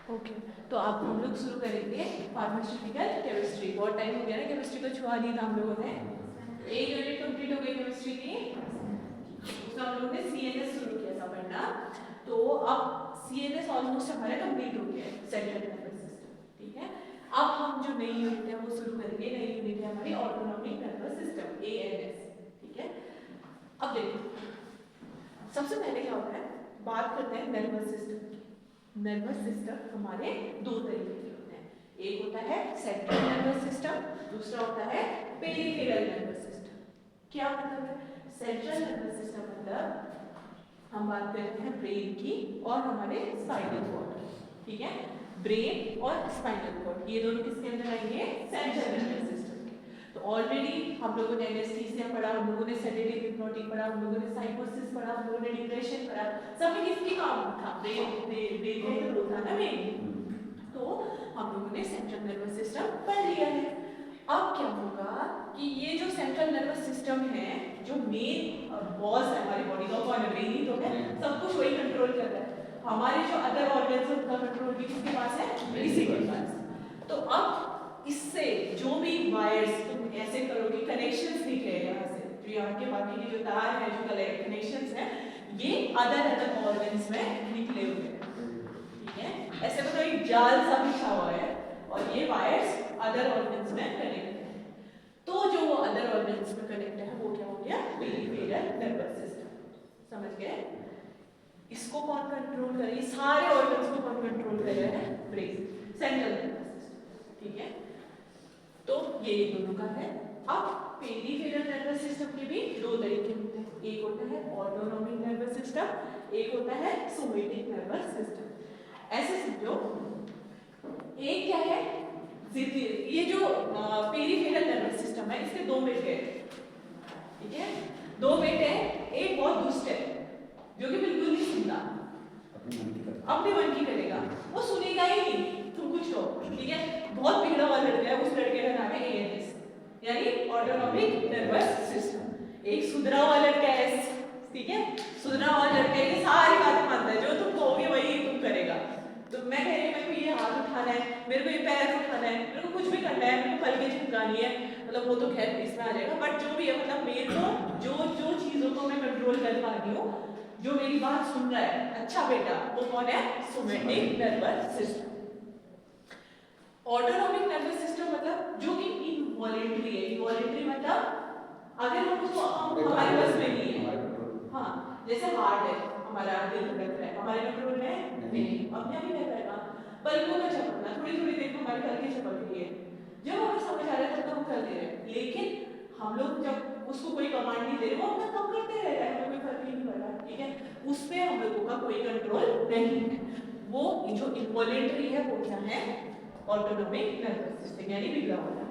Okay, तो अब हम लोग शुरू करेंगे फार्मास्यूटिकल केमिस्ट्री। बहुत टाइम हो गया ना केमिस्ट्री को छुआ दी था हम लोगों ने। एक यूनिट कंप्लीट हो गई केमिस्ट्री की, उसमें हम लोगों ने सीएनएस शुरू किया था पढ़ना। तो अब सीएनएस ऑलमोस्ट हमारा कंप्लीट हो गया है, सेंट्रल नर्वस सिस्टम। ठीक है, अब हम जो नई यूनिट है वो शुरू करेंगे। नई यूनिट है हमारी ऑटोनॉमिक नर्वस सिस्टम, एएनएस। ठीक है, अब देखो सबसे पहले क्या होता है, बात करते हैं नर्वस सिस्टम की। नर्वस सिस्टम हमारे दो तरीके के होते हैं, एक होता है सेंट्रल नर्वस सिस्टम, दूसरा होता है पेरिफेरल नर्वस सिस्टम। क्या मतलब है सेंट्रल नर्वस सिस्टम? मतलब हम बात करते हैं ब्रेन की और हमारे स्पाइनल कॉर्ड की। ठीक है, ब्रेन और स्पाइनल कॉर्ड ये दोनों किसके अंदर आएंगे? सेंट्रल नर्वस सिस्टम के। तो ऑलरेडी हम लोगों ने एनेस्थीसिया पढ़ा, हम लोगों ने सेडेटिव हिप्नोटिक पढ़ा, हम लोगों ने साइकोसिस पढ़ा, हम लोगों ने डिप्रेशन पढ़ा। सब में किसकी काम था? ब्रेन का रोल था ना मेन। तो हम लोगों ने सेंट्रल नर्वस सिस्टम पढ़ लिया है। अब क्या होगा कि ये जो सेंट्रल नर्वस सिस्टम है, जो मेन बॉस है हमारी बॉडी का, कौन है? ब्रेन ही तो है, सब कुछ वही कंट्रोल कर रहा है। हमारे जो अदर ऑर्गन्स है उनका कंट्रोल भी किसके पास है? इसी के पास। तो अब इससे जो भी वायर्स तुम ऐसे करोगे, कनेक्शंस निकले यहाँ से, जो यहाँ के बाकी के जो तार है, जो कनेक्शंस है, ये अदर ऑर्गन्स में निकले हुए हैं। ठीक है, ऐसे में तो एक जाल सा बिछा हुआ है और ये वायर्स अदर ऑर्गन्स में कनेक्ट है। तो जो वो अदर ऑर्गन्स में कनेक्ट है वो क्या हो गया? Peripheral nervous system. समझ गए? इसको कौन कंट्रोल करे? ये सारे ऑर्गन्स को कौन कंट्रोल कर रहा है? Brain, central nervous system. ठीक है, तो ये दोनों का है। अब पेरिफेरल नर्वस सिस्टम के भी दो तरीके होते हैं, एक होता है ऑटोनॉमिक नर्वस सिस्टम, एक होता है सोमेटिक नर्वस सिस्टम। ऐसे समझो, एक क्या है, ये जो पेरिफेरल नर्वस सिस्टम है इसके दो बेटे हैं। ठीक है, दो बेटे हैं, एक बहुत दुष्ट है जो कि बिल्कुल नहीं सुनता, अपने मन की करेगा, वो सुनेगा ही नहीं तुम कुछ कहो। ठीक है, बहुत बिगड़ा हुआ लड़का है, उस लड़के का नाम है एएनएस, यानी ऑटोनॉमिक नर्वस सिस्टम। एक सुधरा हुआ लड़का है, ठीक है, सुधरा हुआ लड़का ये सारी बातें मानता है, जो तुम कहोगे वही तुम करेगा। तो मैं कह रही हूँ मेरे को ये हाथ उठाना है, मेरे को ये पैर उठाना है, मेरे को कुछ भी करना है, मेरे को पलके झपकानी है, मतलब वो तो खैर इसमें आ जाएगा, बट जो भी है, मतलब मेरे को जो जो चीजों को मैं कंट्रोल कर पा रही हूँ, जो मेरी बात सुन रहा है, अच्छा बेटा, वो कौन है? Somatic nervous system. Autonomic nervous system मतलब जो कि इनवॉलेंटरी है। इनवॉलेंटरी मतलब अगर हम उसको हमारे बस में नहीं है, हाँ, जैसे हार्ट है, हमारा दिल धड़क रहा है, हमारे कंट्रोल में नहीं, अपने आप ही कर रहेगा। पलकों का झपकना, थोड़ी थोड़ी देर में हमारी पलकें झपक रही है, जब हमें समझ आ रहा है तब हम कर दे रहे हैं, लेकिन हम लोग जब उसको कोई कमांड नहीं दे रहे, वो अपना काम करते रह रहा है, हमें कोई फर्क ही नहीं पड़ रहा। ठीक है, उस पे हम लोगों का कोई कंट्रोल नहीं है। वो जो इनवॉलेंटरी है वो क्या है? ऑटोनॉमिक नर्वस सिस्टम, यानी बिगड़ा हुआ।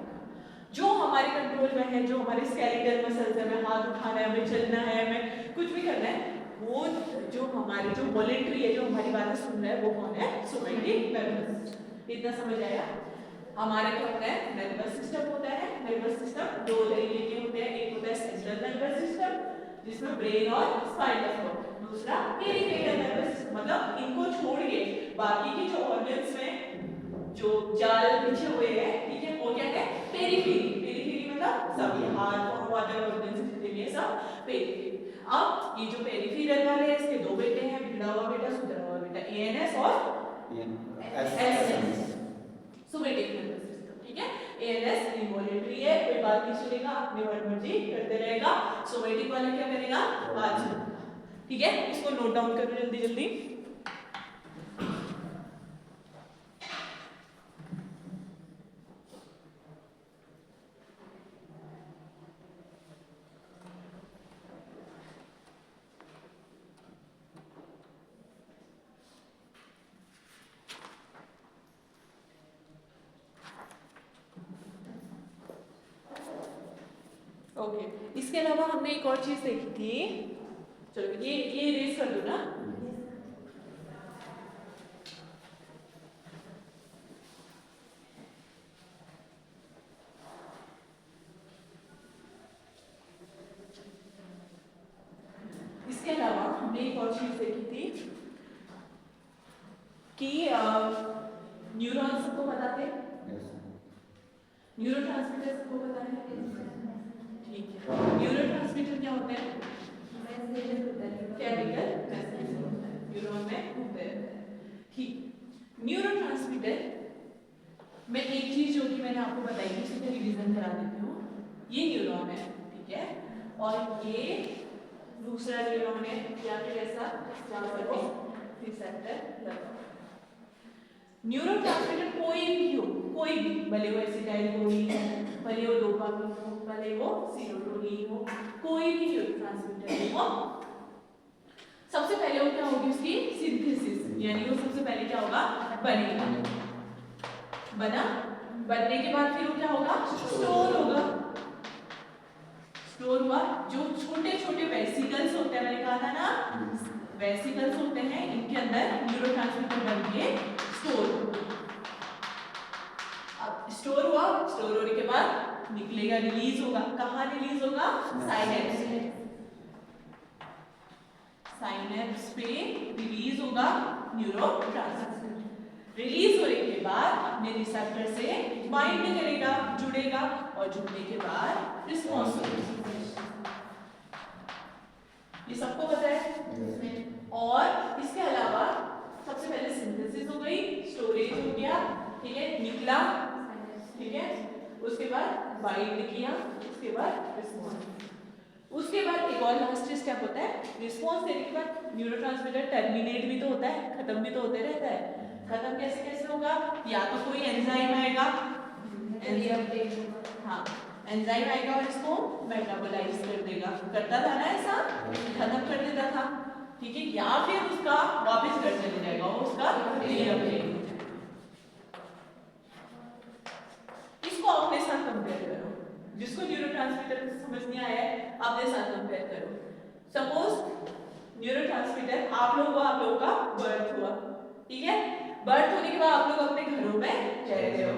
जो हमारे कंट्रोल में है, जो हमारे स्केलेटल मसल्स है, हमें हाथ उठाना है, हमें चलना है, हमें कुछ भी करना है, वो जो हमारे जो वॉलेंटरी है, जो हमारी बातें सुन रहा है, वो कौन है? Somatic nervous system. इतना समझ आया? हमारा क्या होता है? नर्वस सिस्टम होता है। नर्वस सिस्टम दो तरीके के होते हैं, एक होता है सेंट्रल नर्वस सिस्टम जिसमें ब्रेन और स्पाइनल कॉर्ड, दूसरा पेरिफेरल नर्वस सिस्टम, मतलब इनको छोड़ के बाकी के जो ऑर्गन्स में जो जाल बिछे हुए हैं, ठीक है, वो क्या है? पेरिफेरी। पेरिफेरी मतलब सब, ये हार्ट और अदर ऑर्गन्स जितने भी है सब पेरिफेरी। अब ये जो पेरिफेरल वाले हैं इसके दो बेटे हैं, बिगड़ा हुआ बेटा, सुधरा हुआ बेटा, एएनएस और एसएनएस, सोमेटिक नर्वस सिस्टम। ठीक है, एएनएस इनवॉलेंटरी है, कोई बात नहीं सुनेगा, अपनी मर्जी करते रहेगा। सोमेटिक वाला क्या करेगा? बात सुनेगा। ठीक है, इसको नोट डाउन करो जल्दी जल्दी। ओके, इसके अलावा हमने एक और चीज देखी थी, चलो ये रेस कर दो ना। इसके अलावा हमने एक और चीज देखी थी कि न्यूरॉन सबको पता है, न्यूरोट्रांसमीटर सबको पता है, ठीक है। न्यूरोट्रांसमीटर क्या होते हैं? केमिकल मैसेज होता है, न्यूरॉन में घूमते रहते हैं, ठीक। न्यूरोट्रांसमीटर में एक चीज जो कि मैंने आपको बताई थी उसे रिवीजन करा देती हूँ। ये न्यूरॉन है, ठीक है, और ये दूसरा न्यूरॉन है या फिर ऐसा जहाँ पर वो रिसेप्टर लगा। न्यूरोट्रांसमीटर कोई भी हो, कोई भी, भले वो एसिटाइलकोलिन हो, भले वो डोपामिन हो, भले वो सीरोटोनिन हो, कोई भी न्यूरोट्रांसमीटर हो, सबसे पहले वो क्या होगी उसकी सिंथेसिस, यानी वो सबसे पहले क्या होगा बनेगा, बना, बनने के बाद फिर वो क्या होगा स्टोर होगा, स्टोर हुआ। जो छोटे छोटे वेसिकल्स होते हैं, मैंने कहा था ना वेसिकल्स होते हैं, इनके अंदर न्यूरोट्रांसमीटर बन के स्टोर होगा। अब स्टोर हुआ, स्टोर होने के बाद निकलेगा, रिलीज होगा, कहाँ रिलीज होगा साइनेप्स में, साइनेप्स पे रिलीज होगा न्यूरोट्रांसमीटर। रिलीज होने के बाद अपने रिसेप्टर से बाइंड करेगा, जुड़ेगा, और जुड़ने के बाद रिस्पॉन्स होगा। ये सबको पता है। और इसके अलावा सबसे पहले सिंथेसिस हो गई, स्टोरेज हो गया, ठीक है, निकला, ठीक है, उसके बाद बाइंड किया, उसके बाद रिस्पॉन्स, उसके बाद एक और लास्ट स्टेप होता है रिस्पॉन्स देने के बाद न्यूरोट्रांसमीटर टर्मिनेट भी तो होता है, खत्म भी तो होते रहता है। खत्म कैसे कैसे होगा? या तो कोई एंजाइम आएगा, हाँ एंजाइम आएगा और इसको मेटाबोलाइज कर देगा, करता था ना ऐसा, खत्म कर देता था, ठीक है, या फिर उसका वापस घर चले जाएगा, वो उसका रीअपटेक। इसको अपने साथ कंपेयर करो, जिसको न्यूरोट्रांसमीटर समझ नहीं आया है अपने साथ कंपेयर करो। सपोज न्यूरोट्रांसमीटर आप लोगों का बर्थ हुआ, ठीक है, बर्थ होने के बाद आप लोग अपने घरों में रह रहे हो,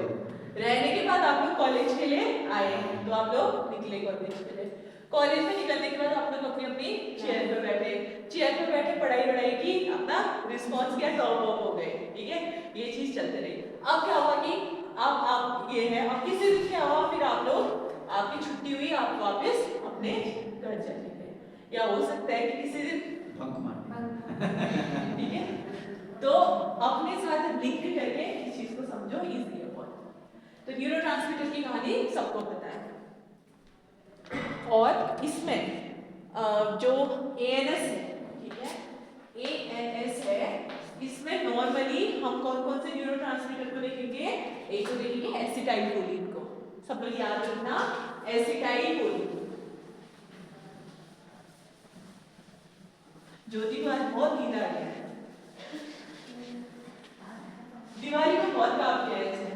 रहने के बाद आप लोग कॉलेज के लिए आए, तो आप लोग निकले कॉलेज के लिए, कॉलेज में निकलने के बाद आप लोग अपनी अपनी चेयर पर बैठे, चेयर पर बैठे पढ़ाई की, अपना रिस्पॉन्स किया, टॉप अप हो गए, ठीक है, ये चीज चलते रही। अब क्या हुआ कि अब आप ये है, अब किसी दिन क्या हुआ, फिर आप लोग आपकी छुट्टी हुई, आप वापस अपने घर चले गए, या हो सकता है कि किसी दिन ठीक है, तो अपने साथ लिंक करके इस चीज को समझो, इजी है बहुत। तो न्यूरोट्रांसमीटर की कहानी सबको पता है, और इसमें जो एएनएस है, ठीक है, एएनएस है, इसमें नॉर्मली हम कौन कौन से न्यूरोट्रांसमीटर को देखेंगे? एक तो देखेंगे एसिटाइलकोलिन को, सब लोग याद रखना एसिटाइलकोलिन। ज्योति को आज बहुत नींद आ गया है, दिवाली को बहुत काम किया है इसने।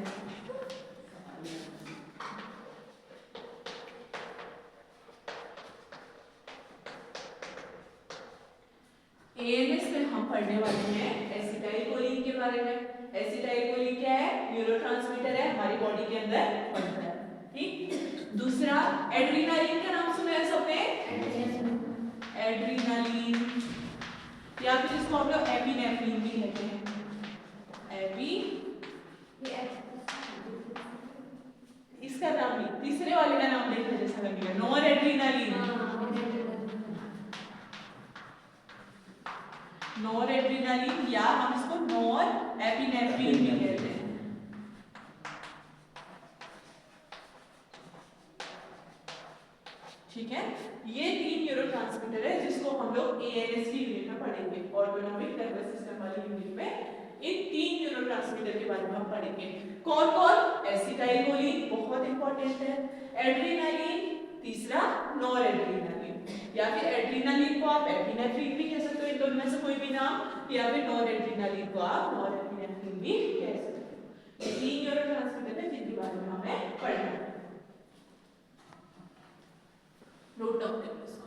एएनएस में हम पढ़ने वाले हैं एसिटाइलकोलिन के बारे में। एसिटाइलकोलिन क्या है? न्यूरोट्रांसमीटर है, हमारी बॉडी के अंदर बनता है, ठीक। दूसरा एड्रेनालिन का नाम सुना है सबने? एड्रेनालिन, या फिर इसको हम लोग एपिनेफ्रिन भी कहते हैं, इसका नाम भी, तीसरे वाले का नाम देखो जैसा लगेगा, नॉर एड्रेनालिन, नॉर एड्रेनालिन, या हम इसको नॉर एपिनेफ्रिन भी कहते हैं। ठीक है, ये तीन न्यूरोट्रांसमीटर है जिसको हम लोग एएनएस की यूनिट में पढ़ेंगे, ऑटोनॉमिक नर्वस सिस्टम वाली यूनिट में इन तीन न्यूरोट्रांसमीटर के बारे में हम पढ़ेंगे। कौन कौन? एसिटाइलकोलिन बहुत इंपॉर्टेंट है, एड्रेनालिन, तीसरा नॉर एड्रेनालिन, या फिर एड्रेनालिन को आप एपिनेफ्रिन भी कह सकते हो, इन दोनों में से कोई भी नाम, या फिर नॉर एड्रेनालिन को आप नॉर एपिनेफ्रिन भी कह सकते हो। ये तीन न्यूरोट्रांसमीटर है जिनके बारे में हमें पढ़ना है, नोट डाउन कर लो इसको।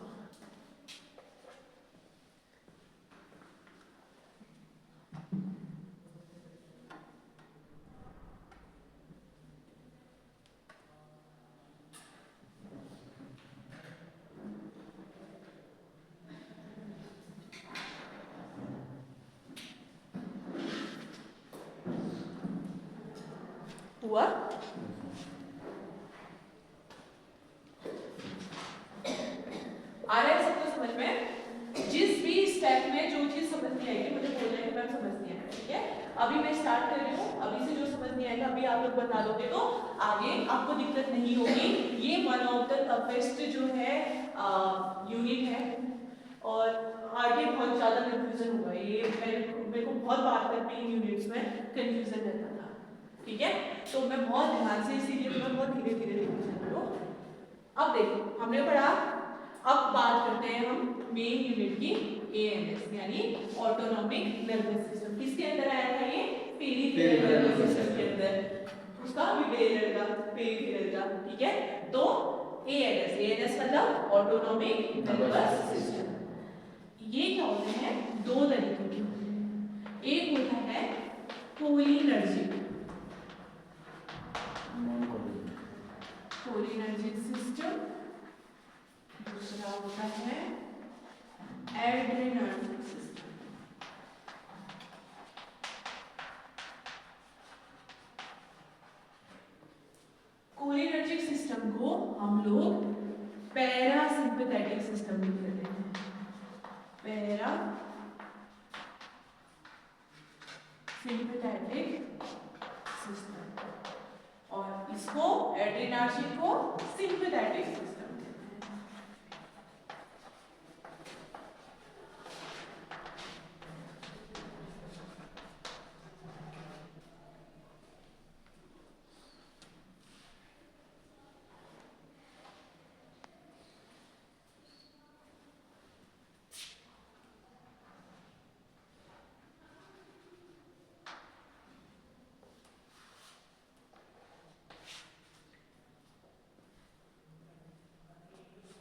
हुआ। आ रहा है सबको समझ में? जिस भी स्टेप में जो चीज समझ नहीं आएगी मुझे बोलना है कि मैम समझ नहीं आया, ठीक है? अभी मैं स्टार्ट कर रही हूँ, अभी से जो समझ नहीं आएगा अभी आप लोग बता दोगे तो आगे आपको दिक्कत नहीं होगी। ये वन ऑफ द टफेस्ट जो है यूनिट है और आगे बहुत ज़्यादा कंफ्यूजन हुआ है। ये मेरे को बहुत बार तक इन यूनिट्स में कंफ्यूजन रहता था, ठीक है? तो मैं बहुत ध्यान से इसीलिए मैं बहुत धीरे धीरे चल रही हूँ। अब देखो हमने पढ़ा, अब बात करते हैं हम मेन यूनिट की एएनएस यानी ऑटोनॉमिक नर्वस सिस्टम। किसके अंदर आया था ये? पेरिफेरल नर्वस सिस्टम के अंदर, उसका पेरिफेरल का, ठीक है? तो एएनएस मतलब ऑटोनॉमिक नर्वस सिस्टम। ये क्या होते हैं? दो तरीके के होते हैं। एक होता है कोलिनर्जिक सिस्टम, दूसरा होता है एड्रेनर्जिक सिस्टम। कोलिनर्जिक सिस्टम को हम लोग पैरासिम्पैथेटिक सिस्टम भी कहते हैं, पैरा सिंपैथेटिक सिस्टम, और इसको एड्रेनर्जिक को सिंपैथेटिक सिस्टम।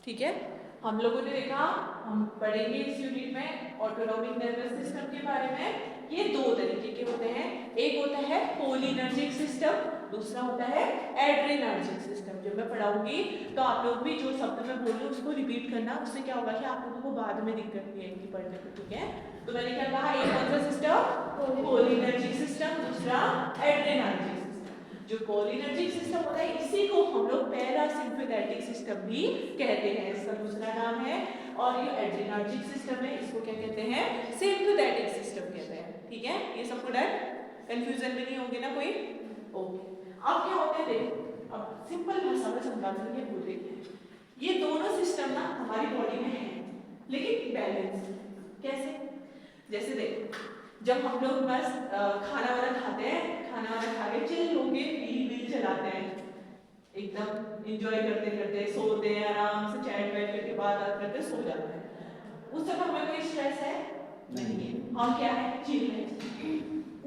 ठीक है, हम लोगों ने देखा, हम पढ़ेंगे इस यूनिट में ऑटोनॉमिक नर्वस सिस्टम के बारे में। ये दो तरीके के होते हैं, एक होता है कोलिनर्जिक सिस्टम, दूसरा होता है एड्रेनर्जिक सिस्टम। जब मैं पढ़ाऊंगी तो आप लोग भी जो शब्द मैं बोल रही हूँ उसको रिपीट करना, उससे क्या होगा कि आप लोगों को बाद में दिक्कत नहीं आएगी पढ़ने में, ठीक है? तो मैंने क्या कहा, एक कौन सा सिस्टम? कोलिनर्जिक सिस्टम, दूसरा एड्रेनर्जिक। जो कोलिनर्जिक सिस्टम होता है इसी को हम लोग पैरासिम्पैथेटिक सिस्टम भी कहते हैं, इसका दूसरा नाम है। और ये एड्रेनर्जिक सिस्टम है, इसको क्या कहते हैं? सिम्पैथेटिक सिस्टम कहते हैं, ठीक है? ये सबको डर, कंफ्यूजन में नहीं होंगे ना कोई? ओके, अब क्या होता है देखो, अब सिंपल भाषा में समझाने के लिए बोल रही है, ये दोनों सिस्टम ना हमारी बॉडी में है लेकिन बैलेंस कैसे? जैसे देखो, जब हम लोग बस खाना वाना खाते हैं, खाना वाना खा के चिल होके व्हील चलाते हैं, एकदम एंजॉय करते करते सोते हैं, आराम से चैट वैट करके बात करते सो जाते हैं, उस समय हमें कोई स्ट्रेस है नहीं है, हम क्या है? चिल है।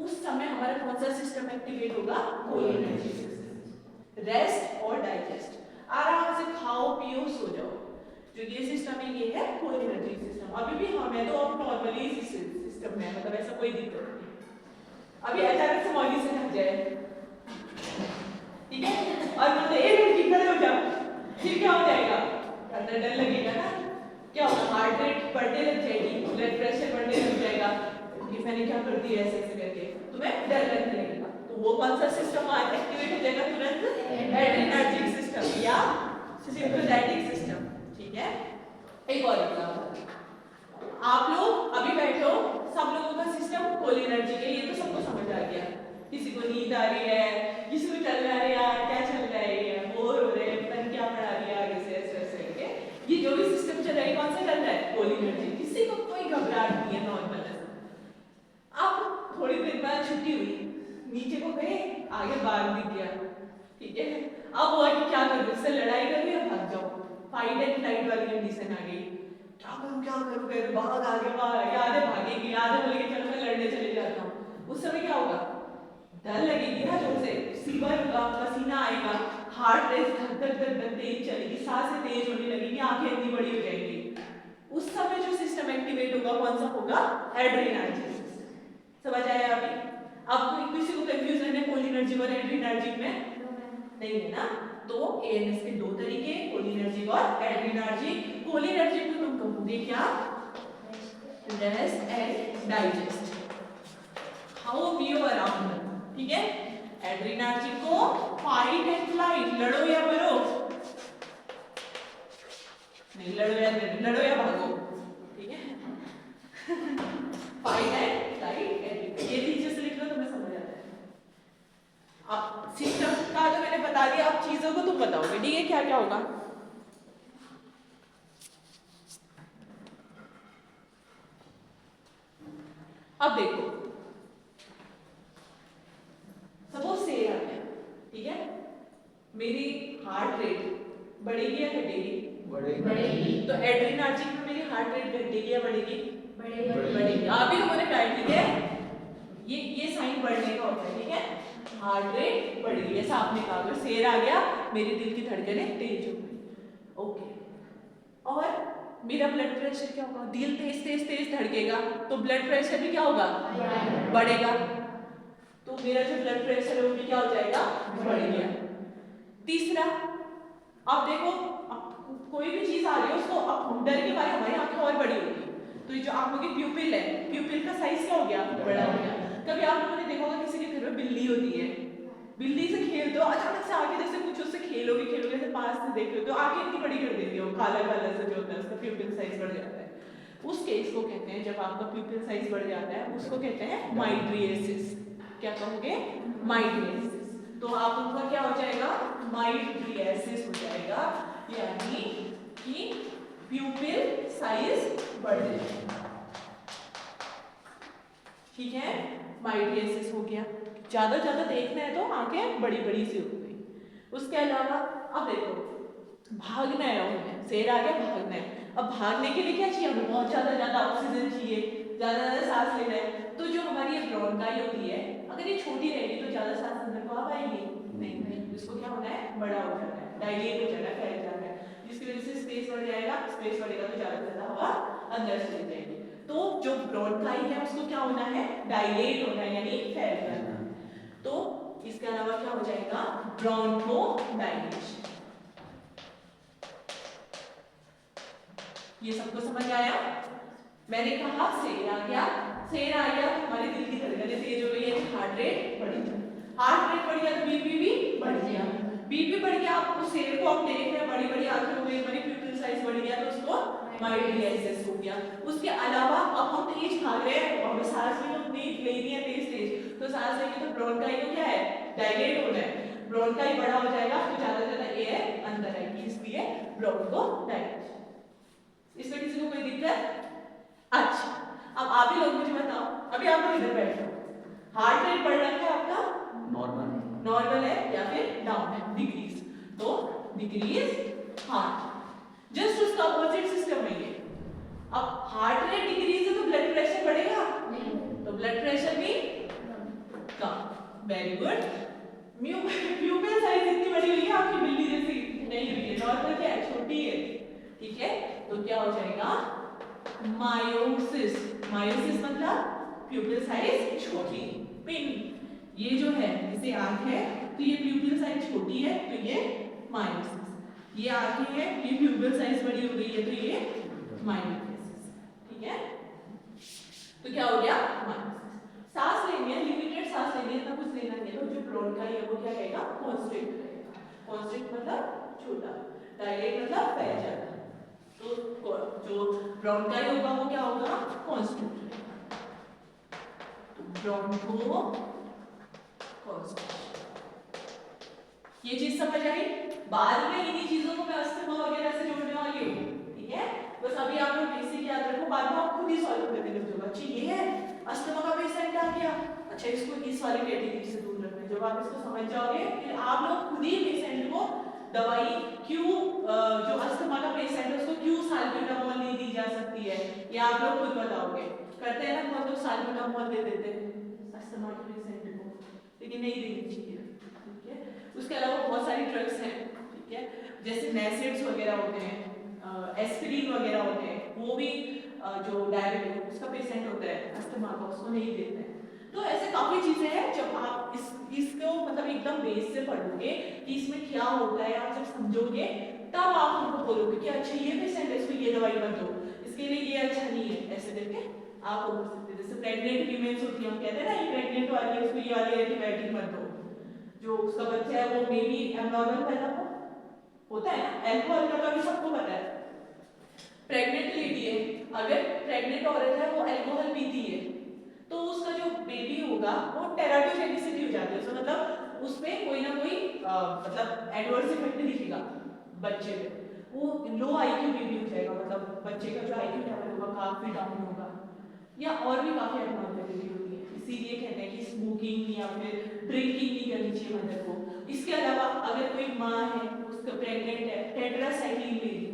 उस समय हमारा कौन सा सिस्टम एक्टिवेट होगा? Cholinergic system. रेस्ट और डाइजेस्ट, आराम से खाओ पियो सो जाओ, जो ये सिस्टम है ये है कोलिनर्जिक सिस्टम। अभी भी हम है तो अब नॉर्मली सिस्टम में, मतलब ऐसा कोई दिक्कत नहीं। अभी अचानक से मौली से हट जाए, ठीक है, और बोलते एक मिनट की खड़े हो जाओ, फिर क्या हो जाएगा? अंदर डर लगेगा ना, क्या होगा? हार्ट रेट बढ़ने लग जाएगी, ब्लड प्रेशर बढ़ने लग जाएगा कि मैंने क्या कर दिया ऐसे ऐसे करके, तुम्हें डर लगने लगेगा। तो वो कौन सा सिस्टम एक्टिवेट हो जाएगा तुरंत? एड्रेनर्जिक सिस्टम या सिम्पैथेटिक सिस्टम, ठीक है? एक और एग्जांपल, आप लोग अभी बैठे हो, सब लोगों का सिस्टम कोलिनर्जिक है, ये तो सबको समझ आ गया। किसी को नींद आ रही है, किसी को चल रहा है यार क्या चल रहा है, ये बोर हो रहे हैं, पता नहीं क्या पढ़ा रही है आगे से, ऐसे ऐसे करके ये जो भी सिस्टम चल रहा है कौन सा चल रहा है? कोलिनर्जिक। किसी को कोई घबराहट नहीं है, नॉर्मल है। अब थोड़ी देर बाद छुट्टी हुई, नीचे को गए, आगे बाग दिख गया, ठीक है? अब वो कि क्या करूं, इससे लड़ाई करूं या भाग जाऊं? फाइट एंड फ्लाइट वाली कंडीशन आ गई, क्या करूं फिर? भाग आगे भाग, आधे भागेंगे, आधे बोलेंगे चलो मैं लड़ने चले जाता हूँ। उस समय क्या होगा? डर लगेगी ना, जोर से फीवर होगा, पसीना आएगा, हार्ट रेट धक धक धक धक तेज चलेगी, सांसें तेज होने लगेगी, आंखें इतनी बड़ी हो जाएंगी। उस समय जो सिस्टम एक्टिवेट होगा कौन सा होगा? Adrenergic system. समझ आया अभी? अब किसी को कंफ्यूजन है कोलिनर्जिक और एड्रेनर्जिक में? नहीं है ना? तो एएनएस के दो तरीके, कोलिनर्जिक और एड्रेनर्जिक। कोलिनर्जिक में तुम कहोगे क्या? रेस्ट एंड डाइजेस्ट, खाओ पियो आराम करो, ठीक है? एड्रेनर्जिक को फाइट एंड फ्लाइट, लड़ो या मरो, नहीं लड़ो या भागो, ठीक है। फाइट एंड फ्लाइट, ये नीचे से लिख लो तुम्हें समझ आता है। अब सिस्टम का तो मैंने बता दिया, अब चीजों को तुम बताओगे, ठीक है, क्या क्या होगा। अब देखो, सपोज से आ गया, ठीक है, मेरी हार्ट रेट बढ़ेगी या घटेगी? बढ़ेगी। तो एड्रेनार्जिक में मेरी हार्ट रेट घटेगी या बढ़ेगी? बढ़ेगी। आप ही लोगों ने कहा, ठीक है, ये साइन बढ़ने का होता है, ठीक है, हार्ट रेट बढ़ेगी, ऐसा आपने कहा। अगर शेर आ गया, मेरे दिल की धड़कनें तेज हो गई, ओके। और मेरा ब्लड प्रेशर क्या होगा? दिल तेज तेज तेज धड़केगा, तो ब्लड प्रेशर भी क्या होगा? बढ़ेगा। तो मेरा जो ब्लड प्रेशर है वो भी क्या हो जाएगा? बढ़ गया। तीसरा, अब देखो, कोई भी चीज आ रही है उसको अब डर के मारे हमारी आंखें और बड़ी होगी, तो ये जो आंखों की प्यूपिल है, प्यूपिल का साइज क्या हो गया? बड़ा हो गया। कभी आप लोगों ने देखा होगा किसी के घर में बिल्ली होती है, बिल्ली से खेलते हो, अचानक से आके जैसे कुछ उससे खेलोगे जैसे पास से देख रहे हो, तो आंखें इतनी बड़ी कर देती हो, काला काला सा जो होता है, उसका प्यूपिल साइज बढ़ जाता है। उस केस को कहते हैं, जब आपका प्यूपिल साइज बढ़ जाता है, उसको कहते हैं माइड्रिएसिस। क्या कहोगे? माइड्रिएसिस। तो आप उनका क्या हो जाएगा? माइड्रिएसिस हो जाएगा, यानी कि प्यूपिल साइज बढ़ जाएगा, ठीक है, माइड्रिएसिस हो गया। ज्यादा देखना है तो आंखें बड़ी बड़ी सी हो गई। उसके अलावा अब देखो, भागना है हमें, शेर आ गया, भागना है। अब भागने के लिए क्या चाहिए हमें? बहुत ज्यादा ऑक्सीजन चाहिए, ज्यादा सांस लेना है। तो जो हमारी ये ब्रोंकाई होती है, अगर ये छोटी रहेगी तो ज्यादा सांस अंदर को आ पाएगी नहीं, इसको क्या होना है? बड़ा हो जाना है, डायलेट हो जाना है, फैल जाना है, जिसकी वजह से स्पेस बढ़ जाएगा। स्पेस बढ़ेगा तो ज्यादा हवा अंदर चली जाएगी। तो जो ब्रोंकाई है उसको क्या होना है? डायलेट होना है, यानी फैल जाना। तो इसके अलावा क्या हो जाएगा? ब्रोंकोडाइलेशन। ये सबको समझ आया? मैंने कहा शेर आ गया, शेर आ गया तो हमारे दिल की धड़कनें तेज हो गई, हार्ट रेट बढ़ गया, हार्ट रेट बढ़ गया तो बीपी भी बढ़ गया, बीपी बढ़ गया। आप उस शेर को आप देख रहे हैं, बड़ी बड़ी आंखें हो गई, हमारी प्यूपिल साइज बढ़ गया, तो उसको माइड्रिएसिस हो गया। उसके अलावा अब हम तेज भाग रहे हैं, हमें सांस भी तो ले रही है तेज, तो सांस लेंगे तो ब्रोंकाई को क्या है? डायलेट होना है, ब्रोंकाई बड़ा हो जाएगा तो ज्यादा एयर अंदर आएगी, इसलिए ब्रोंकोडाइलेशन। इसमें किसी को कोई दिक्कत? अच्छा, अब आप ही लोग मुझे बताओ, अभी आप लोग इधर बैठो, हार्ट रेट बढ़ रहा है आपका? नॉर्मल है या फिर डाउन है? डिक्रीज, तो डिक्रीज हार्ट, जस्ट उसका अपोजिट सिस्टम है ये। अब हार्ट रेट डिक्रीज है तो ब्लड प्रेशर बढ़ेगा नहीं, तो ब्लड प्रेशर भी कम। Very good. प्यूपिल साइज इतनी बड़ी हुई है आपकी बिल्ली जैसी नहीं हुई है, नॉर्मल क्या है? छोटी है, ठीक है, तो क्या हो जाएगा? मायोसिस। मायोसिस मतलब प्यूपिल साइज छोटी, पिन। ये जो है, जैसे आंख है तो ये प्यूपिल साइज छोटी है, तो ये मायोसिस। ये आंखें है, ये प्यूपिल साइज बड़ी हो गई है, तो ये मायोसिस, ठीक है। तो क्या हो गया? मायोसिस। सांस लेनी है, लिमिटेड सांस लेनी है, इतना कुछ लेना नहीं है, तो जो ब्रोंकाई है वो क्या रहेगा? कॉन्स्ट्रिक्ट रहेगा। कॉन्स्ट्रिक्ट मतलब छोटा, डायलेट मतलब फैल जाना। तो जो ब्रोंकाई होगा वो क्या होगा? कॉन्स्ट्रिक्ट। ब्रोंको कॉन्स्ट्रिक्शन, ये चीज समझ आई? बाद में इन्हीं चीजों को मैं अस्थमा वगैरह से जोड़ने वाली हूँ, ठीक है। बस अभी आप लोग बेसिक याद रखो, बाद में आप खुद ही सॉल्व करने लग जाओगे। अच्छा ये है, अस्थमा का पेशेंट आ गया, अच्छा इसको इस वाली कैटेगरी से दूर रखना है। जब आप इसको समझ जाओगे फिर आप लोग खुद ही पेशेंट को दवाई क्यों, जो अस्थमा का पेशेंट है उसको क्यों साल्ब्यूटामॉल नहीं दी जा सकती है, ये आप लोग खुद बताओगे। करते हैं ना बहुत लोग साल्ब्यूटामॉल दे देते हैं अस्थमा के पेशेंट को, लेकिन नहीं देनी चाहिए, ठीक है। उसके अलावा बहुत सारी ड्रग्स हैं, ठीक है, जैसे नेसेड्स वगैरह होते हैं, एस्पिरिन वगैरह होते हैं, वो भी जो डायबिटिक उसका पेशेंट होता है अस्थमा का, उसको नहीं देते हैं। तो ऐसे काफी चीजें हैं, जब आप इसको मतलब एकदम बेस से पढ़ोगे कि इसमें क्या होता है, आप जब समझोगे तब आप उनको बोलोगे कि अच्छा ये पेशेंट है, इसको ये दवाई मत दो, इसके लिए ये अच्छा नहीं है, ऐसे करके आप बोल सकते हैं। जैसे प्रेग्नेंट फीमेल्स होती है, हम कहते हैं ना ये प्रेग्नेंट वाली है, उसको ये वाली एंटीबायोटिक मत दो, जो जो उसका बच्चा है वो मे बी एबनॉर्मल पैदा होता है ना, अल्कोहल का तो अभी सबको पता है। प्रेग्नेंट लेडी है, अगर प्रेग्नेंट औरत है वो अल्कोहल पीती है तो उसका जो बेबी होगा वो टेराटोजेनिसिटी हो जाती है, तो मतलब उसमें कोई ना कोई मतलब एडवर्स इफेक्ट दिखेगा बच्चे पे, वो लो आईक्यू बेबी हो जाएगा, मतलब बच्चे का जो आईक्यू लेवल होगा काफी डाउन होगा, या और भी काफी एबनॉर्मलिटी होती है। इसीलिए कहते हैं कि स्मोकिंग या फिर ड्रिंकिंग नहीं करनी चाहिए मदर को। इसके अलावा अगर कोई माँ है उसका प्रेग्नेंट है, टेट्रासाइक्लिन ले रही है,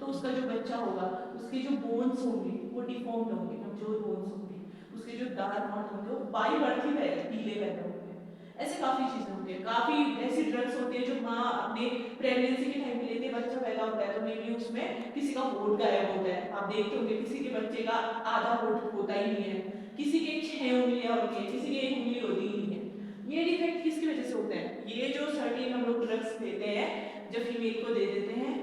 तो उसका जो बच्चा होगा उसके जो बोन्स होंगे वो डिफॉर्म्ड होंगे, कमजोर बोन्स होंगे, उसके जो दांत वांत होंगे वो बाई बर्थ ही पीले पैदा होंगे। ऐसे काफी चीजें होती है, काफी ऐसी ड्रग्स होती है जो माँ अपने प्रेगनेंसी के टाइम पे लेती है, बच्चा पैदा होता है तो मे बी उसमें किसी का होठ गायब होता है, आप देखते होंगे किसी के बच्चे का आधा होठ होता ही नहीं है, किसी के 6 उंगलियां होती है, किसी की 1 उंगली होती ही नहीं है। ये डिफेक्ट किसकी वजह से होते हैं? ये जो सर्टेन हम लोग ड्रग्स देते हैं, जब फीमेल को दे देते हैं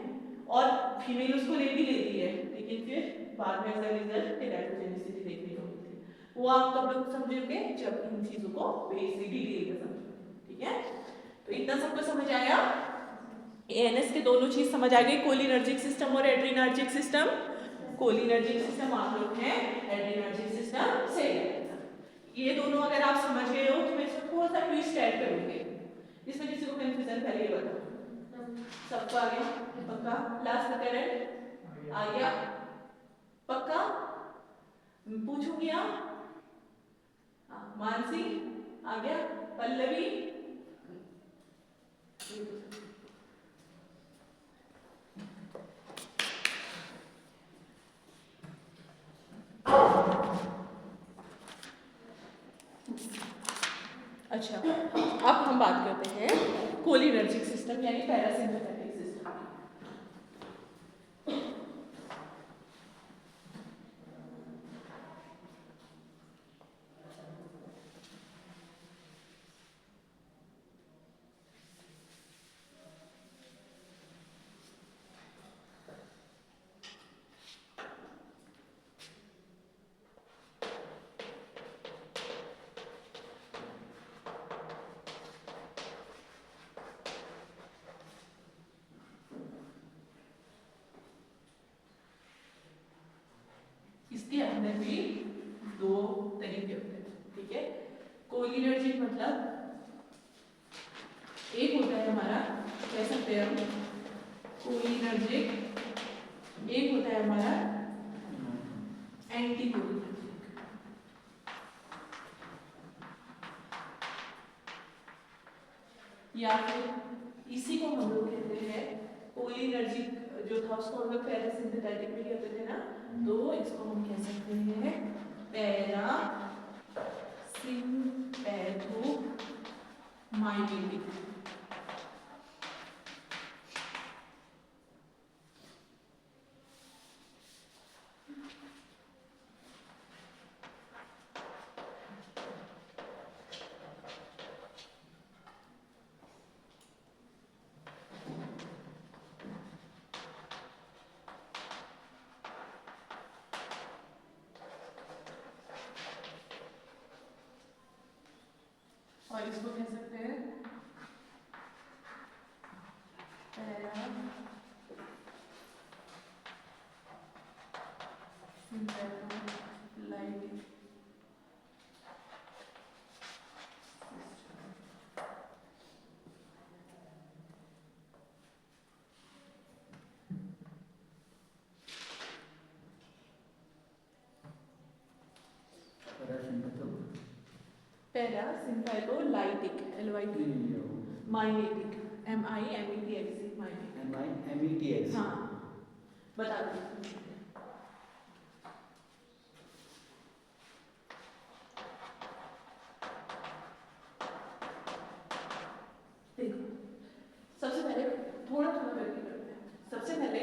और फीमेल उसको ले भी लेती है, लेकिन फिर बाद में एज अ रिजल्ट टेराटोजेनिसिटी देखने को मिलती है। वो आप कब लोग समझोगे जब इन चीजों को बेसिक डिटेल में समझोगे, ठीक है? तो इतना सबको समझ आया? एएनएस के दोनों चीज समझ आ गई, कोलिनर्जिक सिस्टम और एड्रिनर्जिक सिस्टम। कोलिनर्जिक सिस्टम आप लोग हैं, एड्रिनर्जिक सिस्टम से ये दोनों अगर आप समझ गए हो तो मैं इसमें थोड़ा सा ट्विस्ट ऐड करूंगी, इसमें किसी को कंफ्यूजन पहले ये बताओ। सबको आ गया? पक्का? लास्ट का करंट आ गया? पक्का? पूछूंगी आप? मानसी आ गया? पल्लवी? अच्छा, अब हम बात करते हैं कोलिनर्जिक सिस्टम यानी पैरासिम्पैथेटिक सिस्टम। इसके अंदर भी दो तरीके होते हैं, ठीक है? कोलिनर्जिक मतलब एक होता है हमारा, कह सकते हैं हम कोलिनर्जिक, एक होता है हमारा एंटी कोलिनर्जिक। या फिर इसी को हम लोग कहते हैं कोलिनर्जिक, जो था उसको हम लोग पैरासिम्पैथेटिक में कहते थे ना, तो इसको हम कह सकते हैं पैरासिम्पैथोमाइमेटिक। और इसको कह सकते हैं parasympatholytic. Parasympatholytic, mimetic, MIMETX, MIMETX। हाँ बता दो। देखो सबसे पहले थोड़ा थोड़ा करके करते हैं। सबसे पहले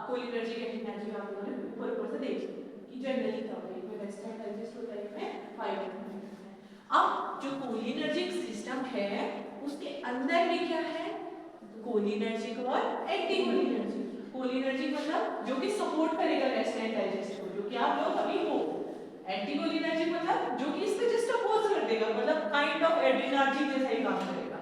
कोलिनर्जिक एंटीनर्जी आप लोगों ने ऊपर ऊपर से देख लिया कि जनरली क्या होता है, इसमें वेस्टर्न डाइजेस्ट होता है, इसमें फाइबर होता है। अब जो कोलिनर्जिक सिस्टम है उसके अंदर भी क्या है, कोलिनर्जिक और एंटी कोलिनर्जिक। कोलिनर्जिक मतलब जो कि सपोर्ट करेगा वेस्टर्न डाइजेस्ट को, जो कि आप लोग अभी हो, एंटीकोलिनर्जिक मतलब जो कि इससे जस्ट अपोज कर देगा, मतलब काइंड ऑफ एड्रिनर्जिक जैसा ही काम करेगा,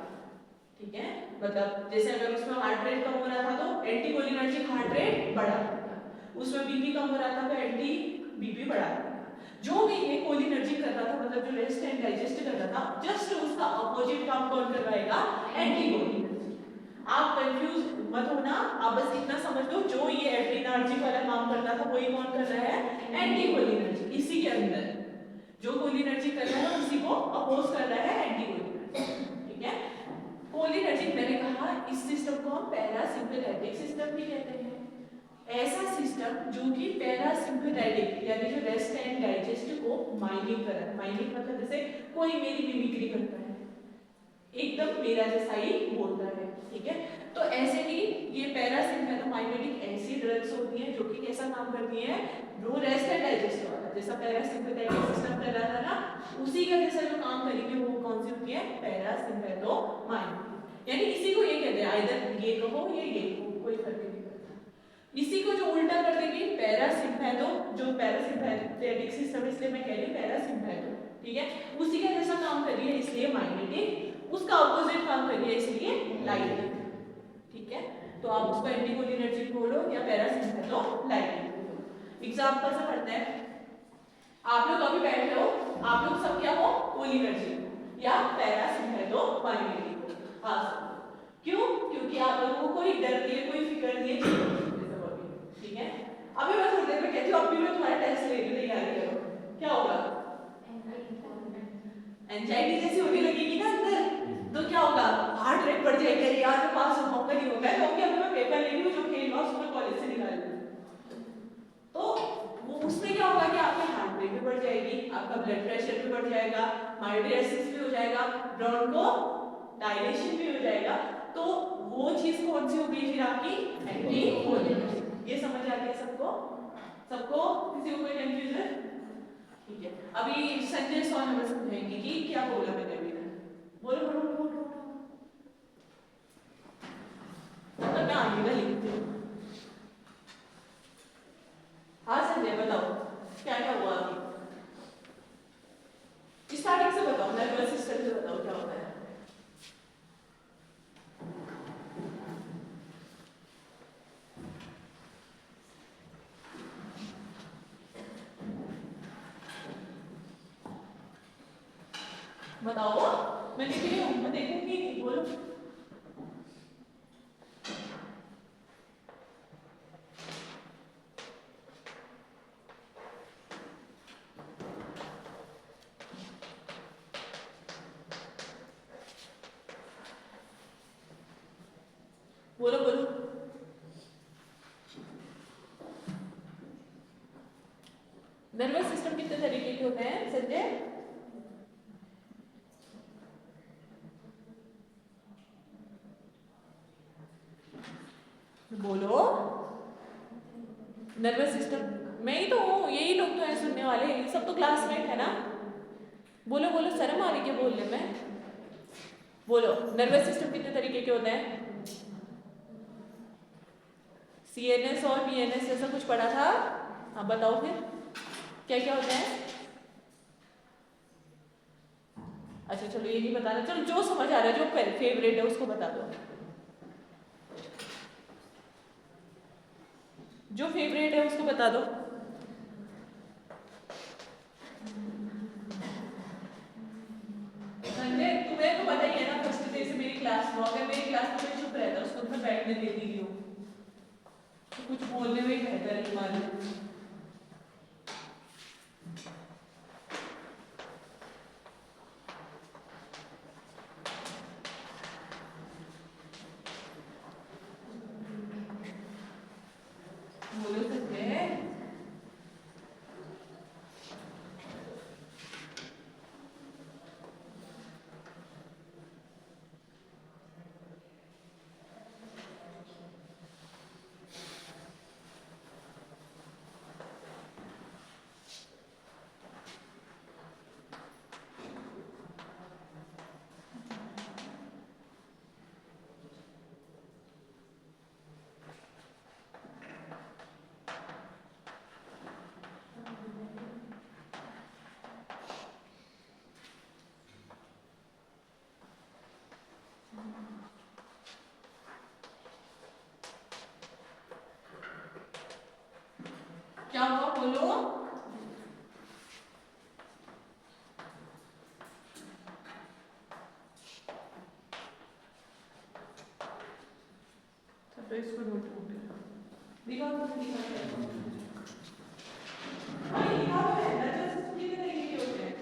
ठीक है। मतलब जैसे अगर उसमें हार्ट रेट कम हो रहा था तो एंटीकोलिनर्जिक हार्ट रेट बढ़ा देगा, उसमें बीपी कम हो रहा था तो एंटी बीपी बढ़ा देगा। जो भी ये कोलिनर्जिक कर रहा था, मतलब जो रेस्ट एंड डाइजेस्ट कर रहा था, जस्ट उसका अपोजिट काम कौन करवाएगा? एंटीकोलिनर्जिक। आप कंफ्यूज मत होना, आप बस इतना समझ लो जो ये एड्रिनर्जिक वाला काम करता था वही कौन कर रहा है? एंटीकोलिनर्जिक। इसी के अंदर जो कोलिनर्जिक कर रहा है उसी को अपोज कर रहा है एंटीकोलिनर्जिक, ठीक है। कोलिनर्जिक मैंने कहा इस सिस्टम को हम पैरासिम्पैथेटिक सिस्टम भी कहते हैं। ऐसा सिस्टम जो कि पैरासिम्पैथेटिक यानी जो रेस्ट एंड डाइजेस्ट को माइनिंग कर रहा है। माइनिंग मतलब जैसे कोई मेरी मिमिक्री करता है, एकदम मेरा जैसा ही बोलता है, ठीक है। तो ऐसे ही ये पैरासिम्पैथोमाइमेटिक ऐसी ड्रग्स होती हैं जो कि कैसा काम करती हैं? जो रेस्ट एंड डाइजेस्ट वाला जैसा पैरासिम्पैथेटिक सिस्टम कर रहा था ना, उसी का जैसा जो काम करेंगे वो कौन सी होती है? पैरासिम्पैथोमाइमेटिक। यानी इसी को ये कहते हैं, आइदर ये कहो या ये कहो, कोई फर्क नहीं पड़ता। इसी को जो उल्टा कर देंगे पैरासिम्पैथो, जो पैरासिम्पैथेटिक सिस्टम इसलिए मैं कह रही हूँ पैरासिम्पैथो, ठीक है, उसी का जैसा काम कर रही है इसलिए माइमेटिक, उसका ऑपोजिट काम कर रही है इसलिए लाइटिक, ठीक है। तो आप उसको एंटीकोलिनर्जिक बोलो या पैरासिम्पैथोलाइटिक बोलो। एग्जांपल से पढ़ते हैं। आप लोग अभी बैठे हो, आप लोग सब क्या हो? कोलिनर्जिक या पैरासिम्पैथोमाइमेटिक हो। हाँ क्यों? क्योंकि आप लोगों को कोई डर नहीं है, कोई फिक्र नहीं है, ठीक है। अभी मैं थोड़ी देर में कहती हूँ, अभी मैं तुम्हारा टेस्ट ले रही हूँ, तैयारी करो, क्या होगा? एंजाइटी जैसी होने लगेगी ना अंदर, तो क्या होगा? हार्ट रेट बढ़ जाएगी, अरे यार मैं पास हो पाऊंगा नहीं होगा, क्योंकि अभी मैं पेपर ले रही हूँ जो फेल हुआ उसको कॉलेज से निकाल दूँ। तो वो उसमें क्या होगा कि आपकी हार्ट रेट भी बढ़ जाएगी, आपका ब्लड प्रेशर भी बढ़ जाएगा, मायोडायसिस भी हो जाएगा, ब्रोंको डायलेशन भी हो जाएगा। तो वो चीज कौन सी होगी फिर आपकी? एंटीकोलिनर्जिक। ये समझ आ गया सबको? सबको? किसी को कोई कंफ्यूजन? ठीक है। अभी संजय सौन हमें समझाएंगे कि क्या बोला मैंने अभी तक। बोलो बोलो बोलो बोलो। मतलब मैं आगे का लिखती हूँ। हाँ संजय बताओ क्या क्या हुआ अभी? स्टार्टिंग से बताओ, नर्वस सिस्टम से बताओ क्या होता है। बताओ, मैं लिख रही हूँ, मैं देखूंगी नहीं, बोलो। बोलो बोलो। नर्वस सिस्टम कितने तरीके के होते हैं संजय? बोलो। नर्वस सिस्टम, मैं ही तो हूँ, यही लोग तो हैं सुनने वाले, ये सब तो क्लासमेट है ना। बोलो बोलो, शर्म आ रही क्या बोलने में? बोलो, नर्वस सिस्टम कितने तरीके के होते हैं? सीएनएस और पीएनएस जैसा कुछ पढ़ा था? हाँ बताओ फिर क्या क्या होता है? अच्छा चलो ये नहीं बताना, चलो जो समझ आ रहा है, जो फेवरेट है उसको बता दो। जो फेवरेट है उसको बता दो। संजय तुम्हें तो पता ही है ना, फर्स्ट डे से मेरी क्लास में, अगर मेरी क्लास में चुप रहता उसको तो मैं बैठने देती नहीं हूँ, तो कुछ बोलने में ही बेहतर है तुम्हारे। बोलो संजय। क्या हुआ बोलो? तो इसको नोट हो गया, दिखाओ तो दिखाओ भाई, दिखाओ है नेचुरल सिस्टम कितने तरीके के होते हैं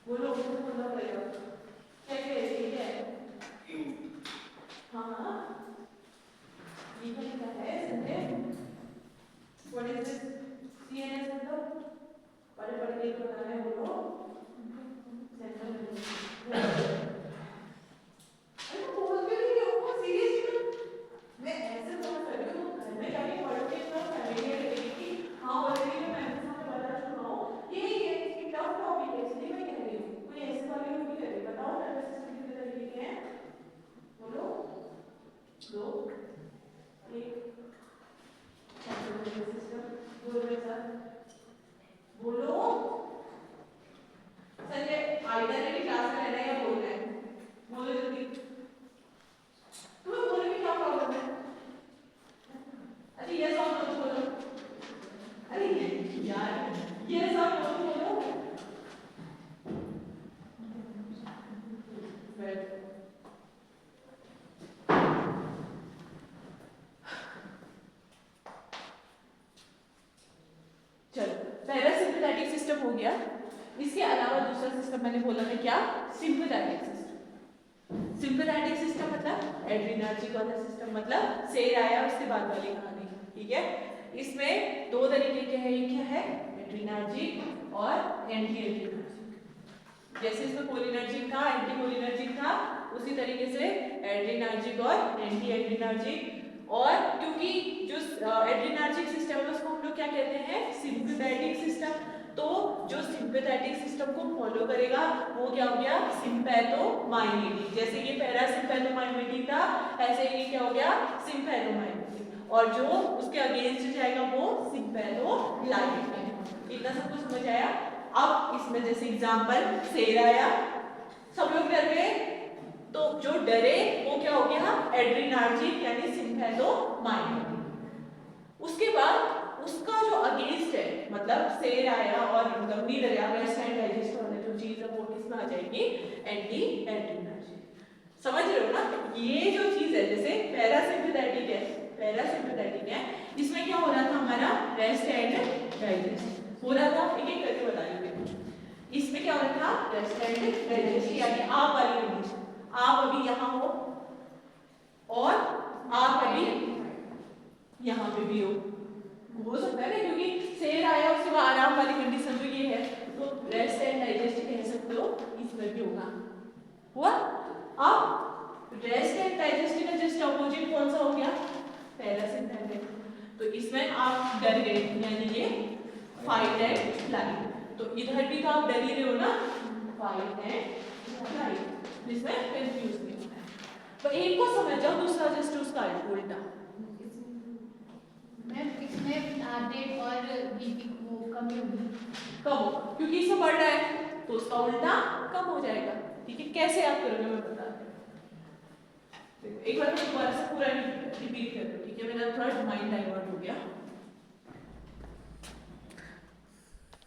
बोलो, उसको बोलना पड़ेगा क्या क्या है ये क्या है? हाँ ये क्या है Sanjay? What is this? CNS मतलब बड़े बड़े के बता रहे हैं बोलो सेंट्रल। अरे बोल क्यों नहीं रहे हो सीरियसली? मैं ऐसे बात कर रही हूँ, घर में जाके पढ़ोगे तो फैमिलियर रहेगी। हाँ ऑलरेडी मैं आपके सामने बता चुका हूँ, ये टफ टॉपिक है इसलिए मैं कह रही हूँ, कोई ऐसे वाले लोग नहीं कर रहे। बताओ नर्वस सिस्टम कितने तरीके के हैं बोलो? 2 1 नर्वस सिस्टम बोलो सर बोलो संजय, आइडल की क्लास में रहना है या बोल रहे हैं? बोलो जल्दी, तुम्हें बोलने में क्या प्रॉब्लम है? अरे यस और नो बोलो, अरे यार यस और नो बोलो। चलो पैरासिम्पैथेटिक सिस्टम हो गया। इसके अलावा दूसरा सिस्टम मैंने बोला था क्या? Sympathetic system. सिंपैथेटिक सिस्टम मतलब एड्रिनर्जिक वाला सिस्टम, मतलब शेर आया उसके बाद वाली कहानी, ठीक है? इसमें 2 तरीके के हैं, एक क्या है एड्रिनर्जिक और एंटी एड्रिनर्जिक। जैसे इसमें कोलिनर्जिक था, एंटी कोलिनर्जिक था, उसी तरीके से एड्रिनर्जिक और एंटी एड्रिनर्जिक। और क्योंकि जो एड्रिनर्जिक सिस्टम है उसको हम लोग क्या कहते हैं? Sympathetic system. तो जो सिंपैथेटिक सिस्टम को फॉलो करेगा वो क्या हो गया? सिंपैथोमाइमेटिक। जैसे ये पैरासिम्पैथोमाइमेटिक था, ऐसे ये क्या हो गया? सिंपैथोमाइमेटिक। और जो उसके अगेंस्ट जाएगा वो सिंपैथोलाइटिक। इतना सब कुछ समझ आया? अब इसमें जैसे एग्जांपल शेर आया, सब लोग डर गए, तो जो डरे वो क्या हो गया? एड्रिनर्जिक यानी सिंपैथोमाइमेटिक। उसके बाद उसका जो अगेंस्ट है, मतलब शेर आया और मतलब नहीं डरा, रेस्ट एंड डाइजेस्ट वाला जो चीज है वो किसमें आ जाएगी? Anti adrenergic. समझ रहे हो ना? ये जो चीज है जैसे पैरासिम्पैथेटिक है, इसमें क्या हो रहा था हमारा? रेस्ट एंड डाइजेस्ट हो रहा था। एक एक करके बताएंगे। इसमें क्या हो रहा था? रेस्ट एंड डाइजेस्ट, यानी आप वाली कंडीशन, आप अभी यहाँ हो और आप अभी यहाँ पे भी हो सकता है ना, क्योंकि शेर आया उसके बाद आराम वाली कंडीशन तो ये है, तो रेस्ट एंड डाइजेस्ट कह सकते हो, इसमें भी होगा। हुआ? अब रेस्ट एंड डाइजेस्ट का जस्ट अपोजिट कौन सा हो गया? पैरासिम्पैथेटिक। तो इसमें आप डर गए, यानी ये फाइट एंड फ्लाइट। तो इधर भी तो आप डर ही रहे हो ना, फाइट एंड फ्लाइट, जिसमें कंफ्यूज नहीं होना है। तो एक को समझ जाओ, दूसरा जस्ट उसका उल्टा। इसमें हार्ट रेट और बीपी वो कम होगी, कम होगा क्योंकि इसमें बढ़ रहा है, तो उसका उल्टा कम हो जाएगा। ठीक है, कैसे आप करोगे मैं बता रही हूँ। एक बार मैं दोबारा से पूरा रिपीट कर दूँ, ठीक है? मेरा थोड़ा माइंड डाइवर्ट हो गया।